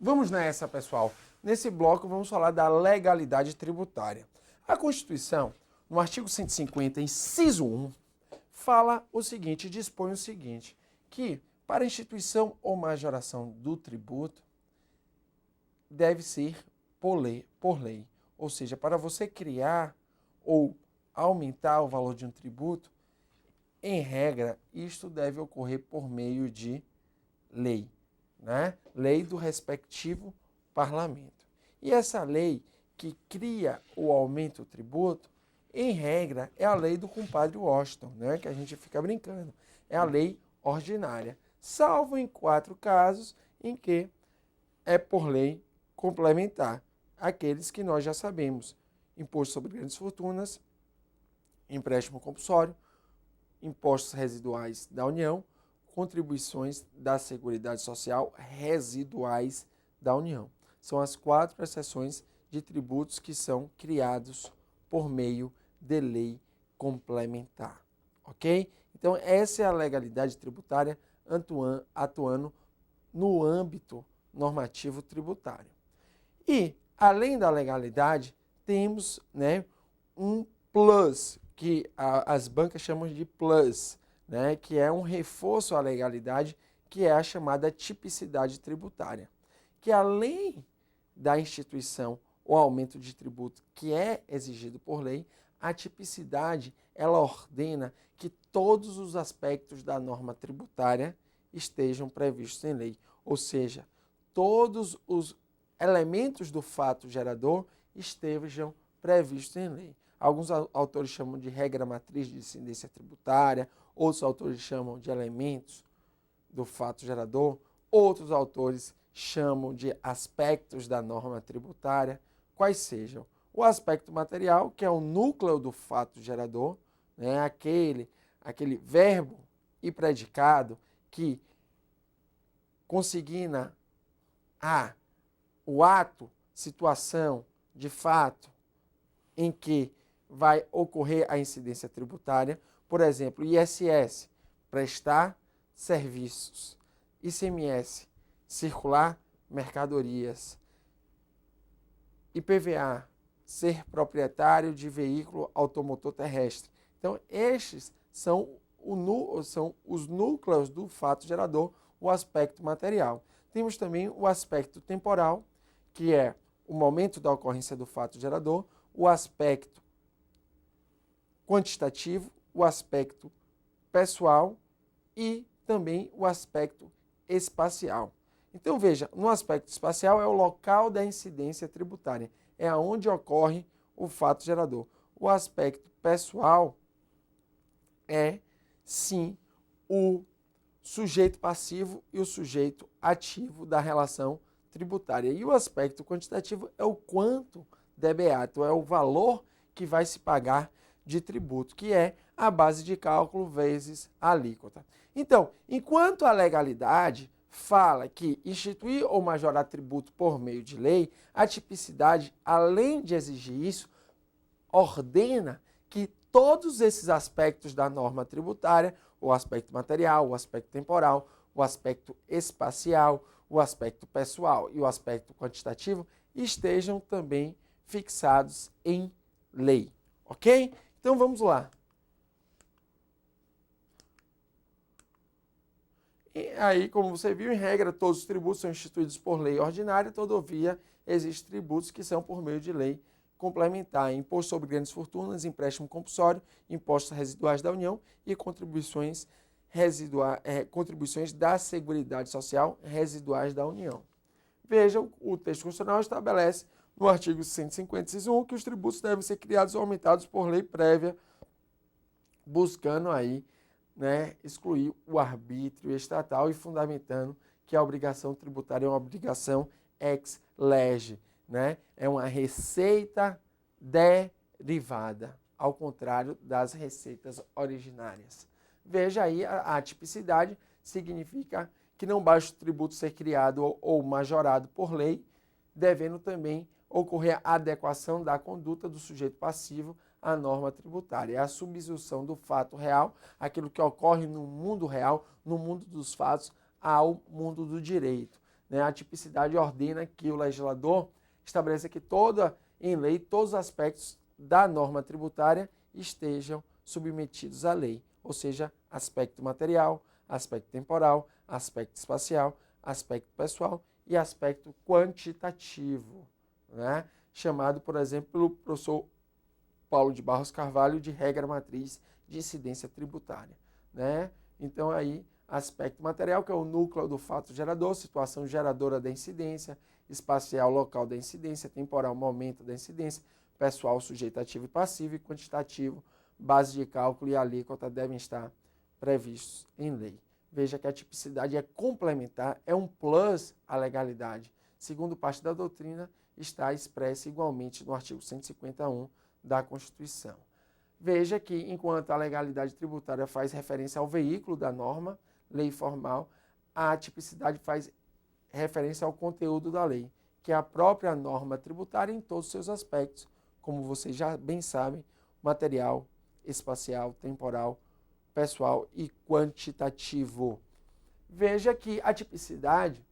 Vamos nessa, pessoal. Nesse bloco vamos falar da legalidade tributária. A Constituição, no artigo 150, inciso 1, fala o seguinte, dispõe o seguinte, que para a instituição ou majoração do tributo deve ser por lei. Ou seja, para você criar ou aumentar o valor de um tributo, em regra, isto deve ocorrer por meio de lei, né? Lei do respectivo parlamento. E essa lei que cria o aumento do tributo, em regra, é a lei do compadre Washington, né? Que a gente fica brincando. É a lei ordinária, salvo em 4 casos em que é por lei complementar. Aqueles que nós já sabemos: imposto sobre grandes fortunas, empréstimo compulsório, impostos residuais da União, contribuições da Seguridade Social residuais da União. São as 4 exceções de tributos que são criados por meio de lei complementar. Ok? Então, essa é a legalidade tributária atuando no âmbito normativo tributário. E, além da legalidade, temos, né, um plus, que as bancas chamam de plus, né, que é um reforço à legalidade, que é a chamada tipicidade tributária, que além da instituição ou aumento de tributo que é exigido por lei, a tipicidade ela ordena que todos os aspectos da norma tributária estejam previstos em lei, ou seja, todos os elementos do fato gerador estejam previstos em lei. Alguns autores chamam de regra matriz de incidência tributária, outros autores chamam de elementos do fato gerador, outros autores chamam de aspectos da norma tributária, quais sejam o aspecto material, que é o núcleo do fato gerador, né, aquele verbo e predicado que consigna o ato, situação, de fato, em que vai ocorrer a incidência tributária. Por exemplo, ISS, prestar serviços. ICMS, circular mercadorias. IPVA, ser proprietário de veículo automotor terrestre. Então, estes são os núcleos do fato gerador, o aspecto material. Temos também o aspecto temporal, que é o momento da ocorrência do fato gerador, o aspecto quantitativo, o aspecto pessoal e também o aspecto espacial. Então, veja, no aspecto espacial é o local da incidência tributária, é onde ocorre o fato gerador. O aspecto pessoal é, sim, o sujeito passivo e o sujeito ativo da relação tributária. E o aspecto quantitativo é o quanto debeato, é o valor que vai se pagar de tributo, que é a base de cálculo vezes a alíquota. Então, enquanto a legalidade fala que instituir ou majorar tributo por meio de lei, a tipicidade, além de exigir isso, ordena que todos esses aspectos da norma tributária, o aspecto material, o aspecto temporal, o aspecto espacial, o aspecto pessoal e o aspecto quantitativo estejam também fixados em lei, ok? Então vamos lá. E aí, como você viu, em regra, todos os tributos são instituídos por lei ordinária, todavia, existem tributos que são por meio de lei complementar: imposto sobre grandes fortunas, empréstimo compulsório, impostos residuais da União e contribuições da Seguridade Social residuais da União. Veja, o texto constitucional estabelece no artigo 150, inciso 1, que os tributos devem ser criados ou aumentados por lei prévia, buscando aí, né, excluir o arbítrio estatal e fundamentando que a obrigação tributária é uma obrigação ex lege, né? É uma receita derivada, ao contrário das receitas originárias. Veja aí, a atipicidade significa que não basta o tributo ser criado ou majorado por lei, devendo também ocorrer a adequação da conduta do sujeito passivo à norma tributária. É a subsunção do fato real, aquilo que ocorre no mundo real, no mundo dos fatos, ao mundo do direito. né? A tipicidade ordena que o legislador estabeleça que em lei todos os aspectos da norma tributária estejam submetidos à lei, ou seja, aspecto material, aspecto temporal, aspecto espacial, aspecto pessoal e aspecto quantitativo, né? Chamado, por exemplo, pelo professor Paulo de Barros Carvalho de regra matriz de incidência tributária, né? Então aí, aspecto material, que é o núcleo do fato gerador, situação geradora da incidência, espacial, local da incidência, temporal, momento da incidência, pessoal, sujeito ativo e passivo, e quantitativo, base de cálculo e alíquota devem estar previstos em lei. Veja que a tipicidade é complementar, é um plus à legalidade. Segundo parte da doutrina, está expressa igualmente no artigo 151 da Constituição. Veja que, enquanto a legalidade tributária faz referência ao veículo da norma, lei formal, a tipicidade faz referência ao conteúdo da lei, que é a própria norma tributária em todos os seus aspectos, como vocês já bem sabem, material, espacial, temporal, pessoal e quantitativo. Veja que a tipicidade,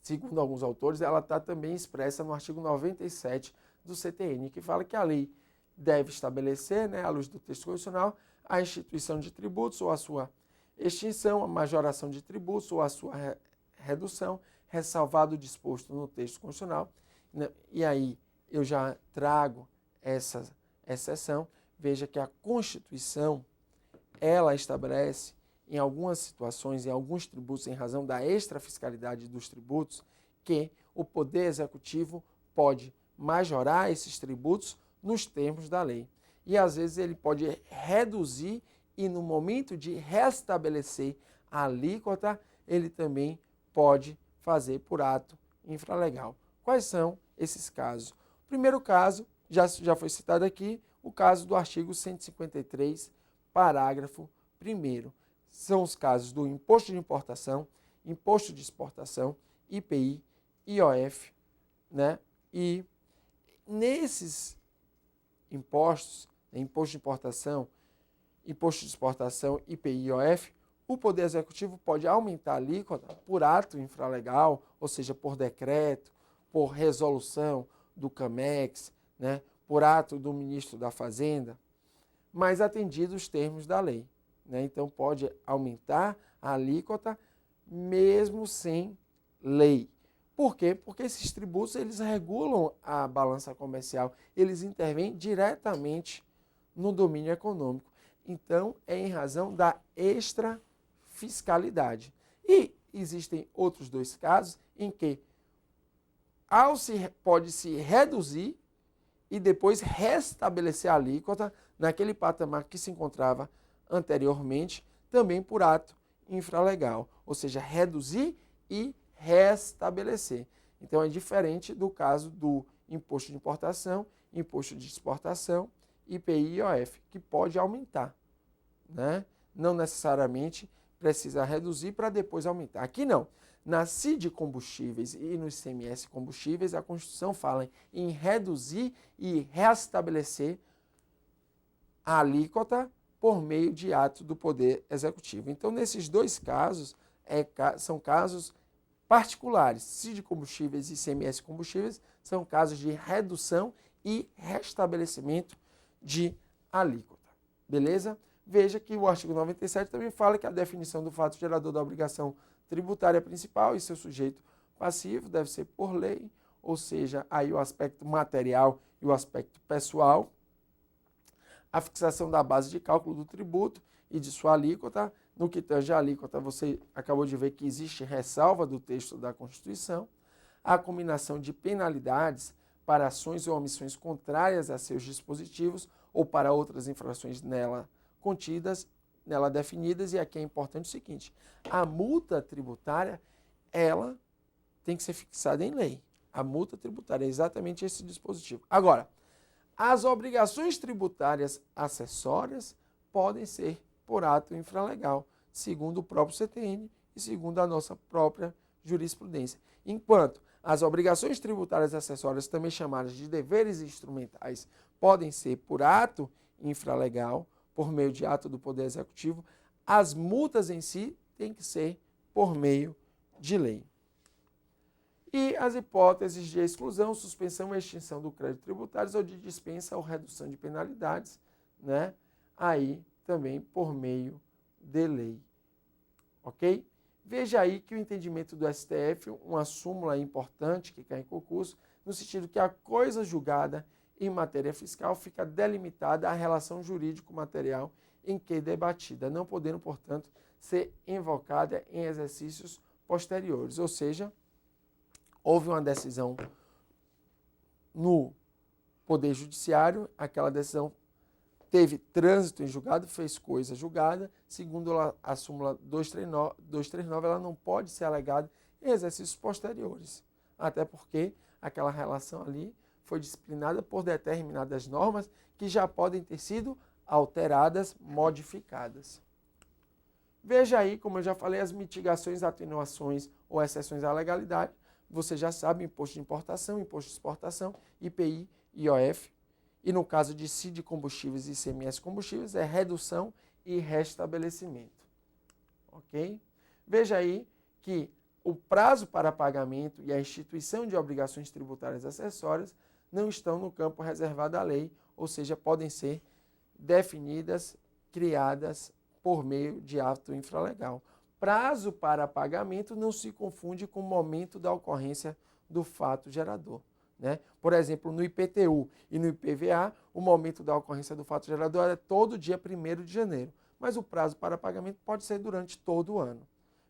segundo alguns autores, ela está também expressa no artigo 97 do CTN, que fala que a lei deve estabelecer, né, à luz do texto constitucional, a instituição de tributos ou a sua extinção, a majoração de tributos ou a sua redução, ressalvado o disposto no texto constitucional. E aí eu já trago essa exceção. Veja que a Constituição, ela estabelece em algumas situações, em alguns tributos, em razão da extrafiscalidade dos tributos, que o Poder Executivo pode majorar esses tributos nos termos da lei. E às vezes ele pode reduzir e no momento de restabelecer a alíquota, ele também pode fazer por ato infralegal. Quais são esses casos? O primeiro caso, já foi citado aqui, o caso do artigo 153, parágrafo 1º. São os casos do imposto de importação, imposto de exportação, IPI, IOF, né? E nesses impostos, imposto de importação, imposto de exportação, IPI e IOF, o Poder Executivo pode aumentar a alíquota por ato infralegal, ou seja, por decreto, por resolução do CAMEX, né, por ato do ministro da Fazenda, mas atendido os termos da lei, né? Então pode aumentar a alíquota mesmo sem lei. Por quê? Porque esses tributos eles regulam a balança comercial, eles intervêm diretamente no domínio econômico. Então, é em razão da extrafiscalidade. E existem outros dois casos em que pode-se reduzir e depois restabelecer a alíquota naquele patamar que se encontrava anteriormente, também por ato infralegal, ou seja, reduzir e restabelecer. Então, é diferente do caso do imposto de importação, imposto de exportação, IPI e IOF, que pode aumentar, né? Não necessariamente precisa reduzir para depois aumentar. Aqui não. Na CID combustíveis e no ICMS combustíveis, a Constituição fala em reduzir e restabelecer a alíquota por meio de ato do Poder Executivo. Então, nesses dois casos, são casos particulares. CID combustíveis e ICMS combustíveis são casos de redução e restabelecimento de alíquota. Beleza? Veja que o artigo 97 também fala que a definição do fato gerador da obrigação tributária principal e seu sujeito passivo deve ser por lei, ou seja, aí o aspecto material e o aspecto pessoal. A fixação da base de cálculo do tributo e de sua alíquota. No que tange a alíquota, você acabou de ver que existe ressalva do texto da Constituição. A combinação de penalidades para ações ou omissões contrárias a seus dispositivos ou para outras infrações nela contidas, nela definidas. E aqui é importante o seguinte, a multa tributária, ela tem que ser fixada em lei. A multa tributária é exatamente esse dispositivo. Agora, as obrigações tributárias acessórias podem ser por ato infralegal, segundo o próprio CTN e segundo a nossa própria jurisprudência. Enquanto as obrigações tributárias acessórias, também chamadas de deveres instrumentais, podem ser por ato infralegal, por meio de ato do Poder Executivo, as multas em si têm que ser por meio de lei. E as hipóteses de exclusão, suspensão e extinção do crédito tributário ou de dispensa ou redução de penalidades, né? Aí também por meio de lei. Ok? Veja aí que o entendimento do STF, uma súmula importante que cai em concurso, no sentido que a coisa julgada em matéria fiscal fica delimitada à relação jurídico-material em que debatida, não podendo, portanto, ser invocada em exercícios posteriores. Ou seja, houve uma decisão no Poder Judiciário, aquela decisão teve trânsito em julgado, fez coisa julgada, segundo a súmula 239, ela não pode ser alegada em exercícios posteriores, até porque aquela relação ali foi disciplinada por determinadas normas que já podem ter sido alteradas, modificadas. Veja aí, como eu já falei, as mitigações, atenuações ou exceções à legalidade. Você já sabe, imposto de importação, imposto de exportação, IPI, IOF. E no caso de CID combustíveis e ICMS combustíveis, é redução e restabelecimento. Ok? Veja aí que o prazo para pagamento e a instituição de obrigações tributárias acessórias não estão no campo reservado à lei, ou seja, podem ser definidas, criadas por meio de ato infralegal. Prazo para pagamento não se confunde com o momento da ocorrência do fato gerador. Né? Por exemplo, no IPTU e no IPVA, o momento da ocorrência do fato gerador é todo dia 1º de janeiro, mas o prazo para pagamento pode ser durante todo o ano.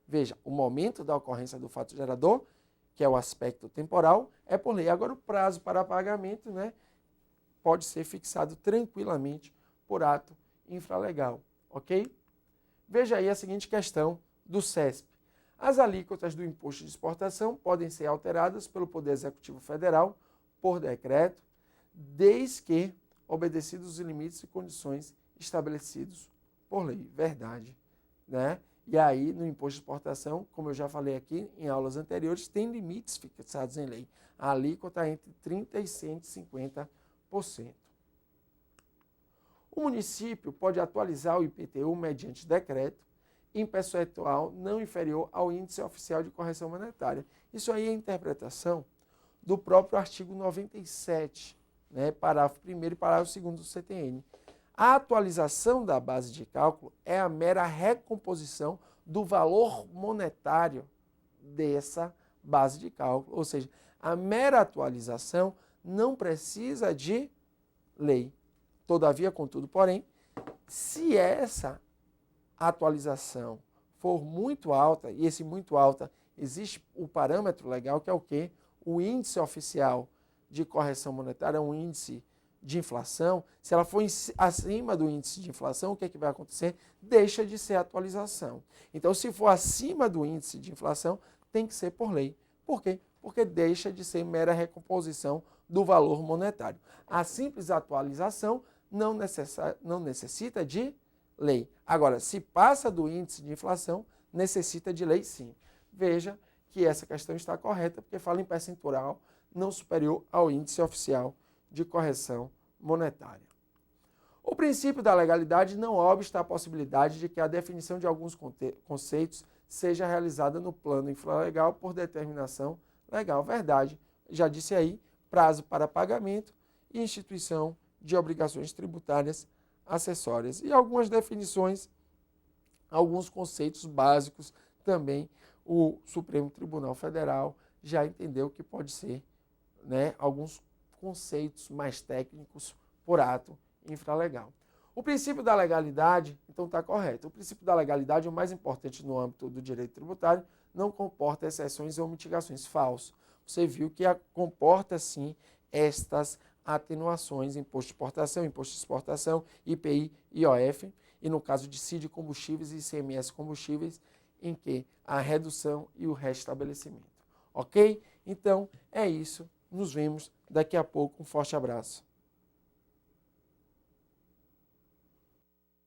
Veja, o momento da ocorrência do fato gerador, que é o aspecto temporal, é por lei. Agora, o prazo para pagamento, né, pode ser fixado tranquilamente por ato infralegal, ok? Veja aí a seguinte questão do CESP. As alíquotas do imposto de exportação podem ser alteradas pelo Poder Executivo Federal por decreto, desde que obedecidos os limites e condições estabelecidos por lei. Verdade, né? E aí, no imposto de exportação, como eu já falei aqui em aulas anteriores, tem limites fixados em lei. A alíquota é entre 30% e 150%. O município pode atualizar o IPTU mediante decreto, em percentual não inferior ao índice oficial de correção monetária. Isso aí é a interpretação do próprio artigo 97, né, parágrafo 1º e parágrafo 2º do CTN. A atualização da base de cálculo é a mera recomposição do valor monetário dessa base de cálculo, ou seja, a mera atualização não precisa de lei. Todavia, contudo, porém, se essa atualização for muito alta, e esse muito alta, existe o parâmetro legal que é o quê? O índice oficial de correção monetária, um índice de inflação. Se ela for acima do índice de inflação, o que é que vai acontecer? Deixa de ser atualização. Então, se for acima do índice de inflação, tem que ser por lei. Por quê? Porque deixa de ser mera recomposição do valor monetário. A simples atualização não necessita de lei. Agora, se passa do índice de inflação, necessita de lei sim. Veja que essa questão está correta, porque fala em percentual não superior ao índice oficial de correção monetária. O princípio da legalidade não obsta à possibilidade de que a definição de alguns conceitos seja realizada no plano infralegal por determinação legal. Verdade, já disse aí, prazo para pagamento e instituição de obrigações tributárias acessórias. E algumas definições, alguns conceitos básicos também o Supremo Tribunal Federal já entendeu que pode ser, né, alguns conceitos mais técnicos por ato infralegal. O princípio da legalidade, então está correto. O princípio da legalidade é o mais importante no âmbito do direito tributário, não comporta exceções ou mitigações. Falso. Você viu que comporta, sim, estas atenuações, imposto de importação, imposto de exportação, IPI, IOF, e no caso de CID combustíveis e ICMS combustíveis, em que a redução e o restabelecimento. Ok? Então, é isso. Nos vemos daqui a pouco. Um forte abraço.